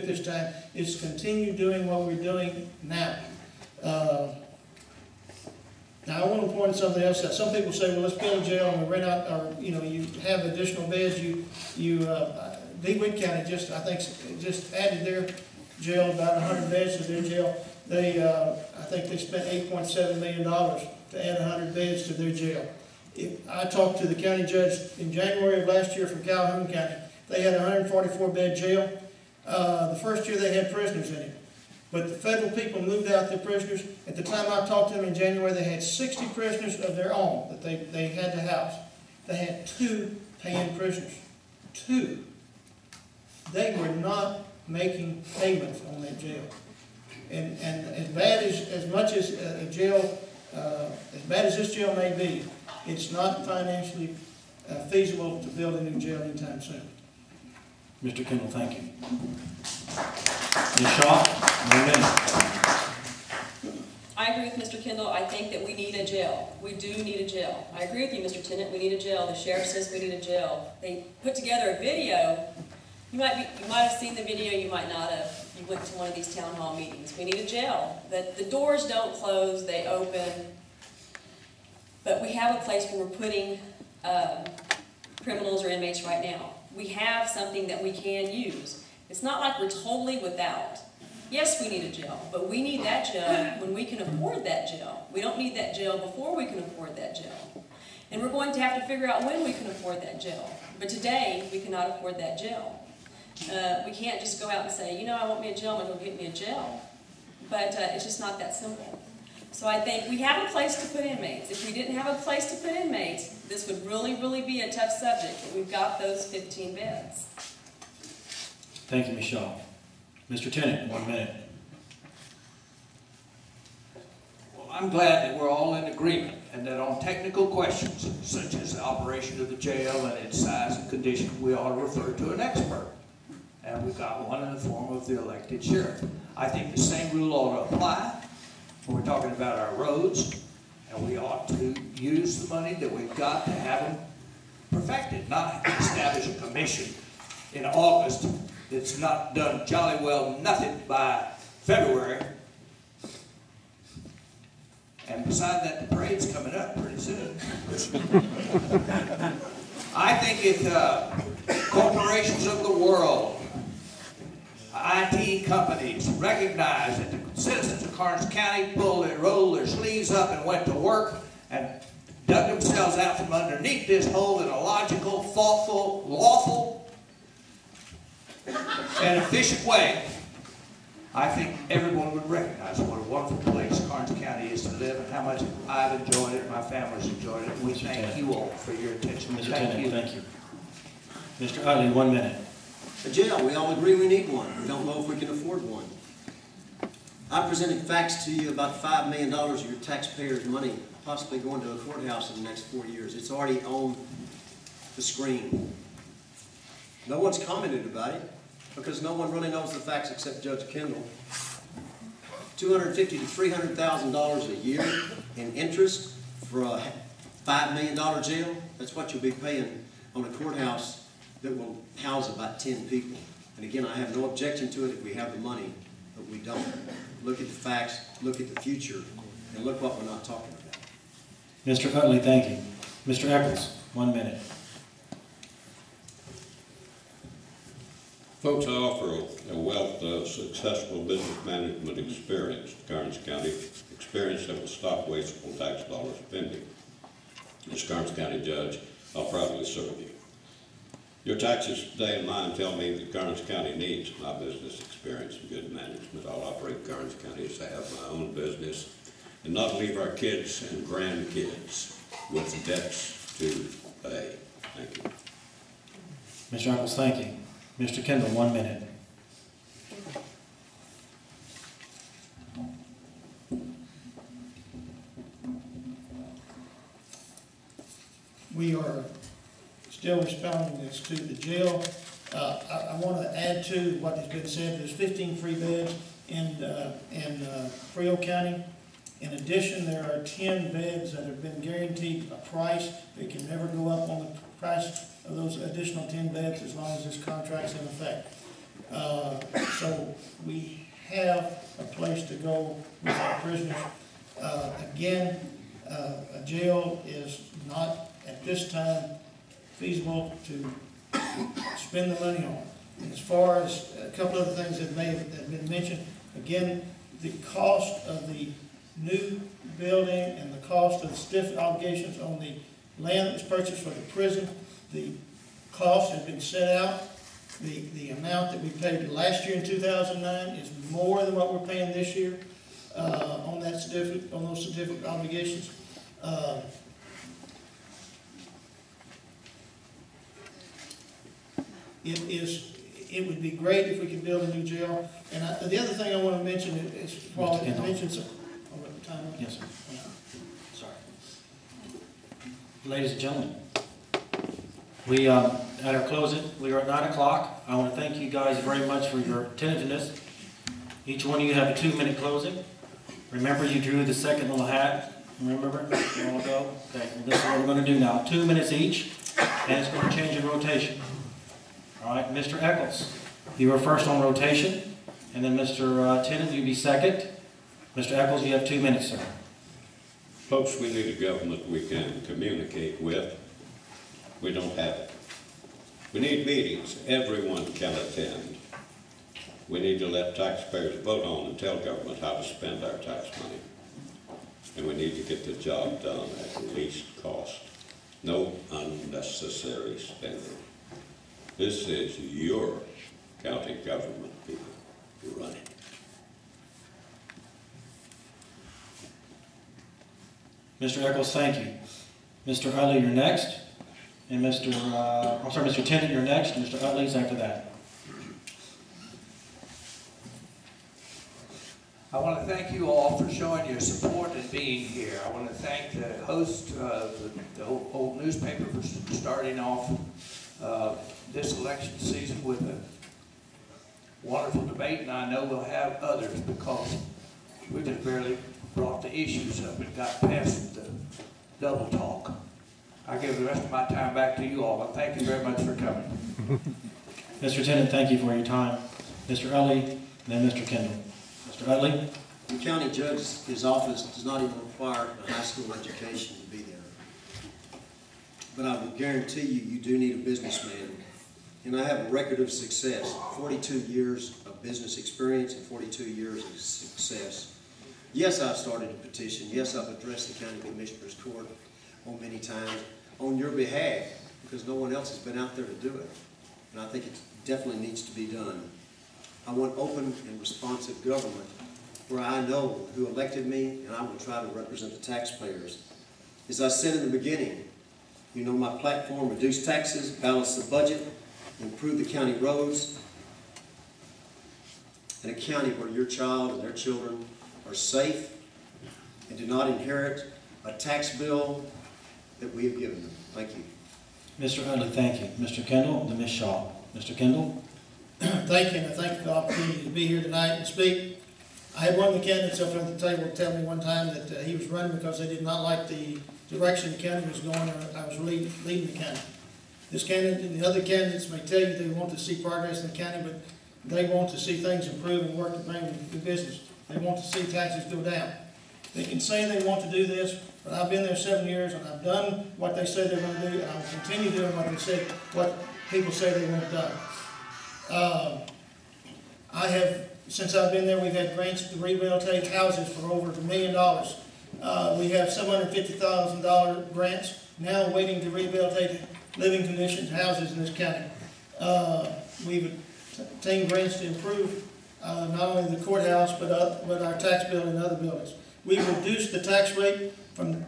this time is continue doing what we're doing now. Now I want to point something else out. Some people say, well, let's build a jail and we rent out, or you have additional beds. DeWitt County just added their jail, about 100 beds to their jail. I think they spent $8.7 million to add 100 beds to their jail. I talked to the county judge in January of last year from Calhoun County. They had a 144-bed jail. The first year they had prisoners in it. But the federal people moved out their prisoners. At the time I talked to them in January, they had 60 prisoners of their own that they had to house. They had 2 paying prisoners. 2. They were not making payments on that jail. And as bad as much as a jail, as bad as this jail may be, it's not financially feasible to build a new jail anytime soon. Mr. Kendall, thank you. Ms. Shaw, 1 minute. I agree with Mr. Kendall. I think that we need a jail. We do need a jail. I agree with you, Mr. Tennant. We need a jail. The sheriff says we need a jail. They put together a video. You might have seen the video. You might not have. You went to one of these town hall meetings. We need a jail. The doors don't close. They open. But we have a place where we're putting criminals or inmates right now. We have something that we can use. It's not like we're totally without. Yes, we need a jail, but we need that jail when we can afford that jail. We don't need that jail before we can afford that jail. And we're going to have to figure out when we can afford that jail. But today, we cannot afford that jail. We can't just go out and say, I want me a jail, I'm going to go get me a jail. But it's just not that simple. So I think we have a place to put inmates. If we didn't have a place to put inmates, this would really, really be a tough subject. But we've got those 15 beds. Thank you, Ms. Shaw. Mr. Tennant, 1 minute. Well, I'm glad that we're all in agreement and that on technical questions, such as the operation of the jail and its size and condition, we ought to refer to an expert. And we've got one in the form of the elected sheriff. I think the same rule ought to apply when we're talking about our roads, and we ought to use the money that we've got to have them perfected, not establish a commission in August that's not done jolly well nothing by February. And besides that, the parade's coming up pretty soon. I think if corporations of the world, IT companies, recognize that the citizens of Karnes County rolled their sleeves up and went to work and dug themselves out from underneath this hole in a logical, thoughtful, lawful, and efficient way, I think everyone would recognize what a wonderful place Karnes County is to live and how much I've enjoyed it, my family's enjoyed it. We thank you all for your attention. Mr. Tennant, thank you. Mr. Utley, 1 minute. A jail, we all agree we need one. We don't know if we can afford one. I presented facts to you about $5 million of your taxpayers' money possibly going to a courthouse in the next 4 years. It's already on the screen. No one's commented about it because no one really knows the facts except Judge Kendall. $250,000 to $300,000 a year in interest for a $5 million jail. That's what you'll be paying on a courthouse that will house about 10 people. And again, I have no objection to it if we have the money, but we don't. Look at the facts, look at the future, and look what we're not talking about. Mr. Utley, thank you. Mr. Eccles, 1 minute. Folks, I offer a wealth of successful business management experience to Karnes County, experience that will stop wasteful tax dollars spending. As Karnes County Judge, I'll proudly serve you. Your taxes today and mine tell me that Karnes County needs my business experience and good management. I'll operate Karnes County as I have my own business and not leave our kids and grandkids with debts to pay. Thank you. Mr. Eccles, thank you. Mr. Kendall, 1 minute. We are still responding this to the jail. I want to add to what has been said. There's 15 free beds in Frio County. In addition, there are 10 beds that have been guaranteed a price. They can never go up on the price of those additional 10 beds as long as this contract's in effect. So we have a place to go with our prisoners. Again, a jail is not at this time feasible to spend the money on. And as far as a couple other things that may have been mentioned, again, the cost of the new building and the cost of the certificate obligations on the land that was purchased for the prison, the cost has been set out. The amount that we paid last year in 2009 is more than what we're paying this year on that certificate, on those certificate obligations. It would be great if we could build a new jail. And the other thing I want to mention is, while I mentioned some, time. Yes, sir. Sorry. Ladies and gentlemen, we, at our closing, we are at 9 o'clock. I want to thank you guys very much for your attentiveness. Each one of you have a 2-minute closing. Remember, you drew the second little hat. Remember a while ago? Okay, well, this is what we're going to do now. 2 minutes each, and it's going to change in rotation. All right, Mr. Eccles, you were first on rotation, and then Mr. Tennant, you be second. Mr. Eccles, you have 2 minutes, sir. Folks, we need a government we can communicate with. We don't have it. We need meetings everyone can attend. We need to let taxpayers vote on and tell government how to spend our tax money. And we need to get the job done at the least cost. No unnecessary spending. This is your county government, people. You run it. Mr. Eccles, thank you. Mr. Utley, you're next. And Mr. Tennant, you're next. Mr. Utley's after that. I want to thank you all for showing your support and being here. I want to thank the host of the old newspaper for starting off this election season with a wonderful debate, and I know we'll have others because we just barely brought the issues up and got past the double talk. I give the rest of my time back to you all, and thank you very much for coming. Mr. Tennant, thank you for your time. Mr. Utley, then Mr. Kendall. Mr. Utley? The county judge's office does not even require a high school education to be there. But I will guarantee you, you do need a businessman. And I have a record of success, 42 years of business experience and 42 years of success. Yes, I've started a petition. Yes, I've addressed the county commissioner's court on many times on your behalf because no one else has been out there to do it. And I think it definitely needs to be done. I want open and responsive government where I know who elected me and I will try to represent the taxpayers. As I said in the beginning, you know my platform: reduce taxes, balance the budget, improve the county roads, and a county where your child and their children are safe and do not inherit a tax bill that we have given them. Thank you. Mr. Utley, thank you. Mr. Kendall, then Ms. Shaw. Mr. Kendall? Thank you, and I thank you for the opportunity to be here tonight and speak. I had one of the candidates up at the table tell me one time that he was running because they did not like the direction the county was going, or I was leading the county. This candidate and the other candidates may tell you they want to see progress in the county, but they want to see things improve and work to bring the business. They want to see taxes go down. They can say they want to do this, but I've been there 7 years and I've done what they say they're going to do, and I'll continue doing what people say they want done. Since I've been there, we've had grants to rehabilitate houses for over $1 million. We have $750,000 grants now waiting to rehabilitate living conditions houses in this county. We've obtained grants to improve not only the courthouse but our tax bill and other buildings. We've reduced the tax rate from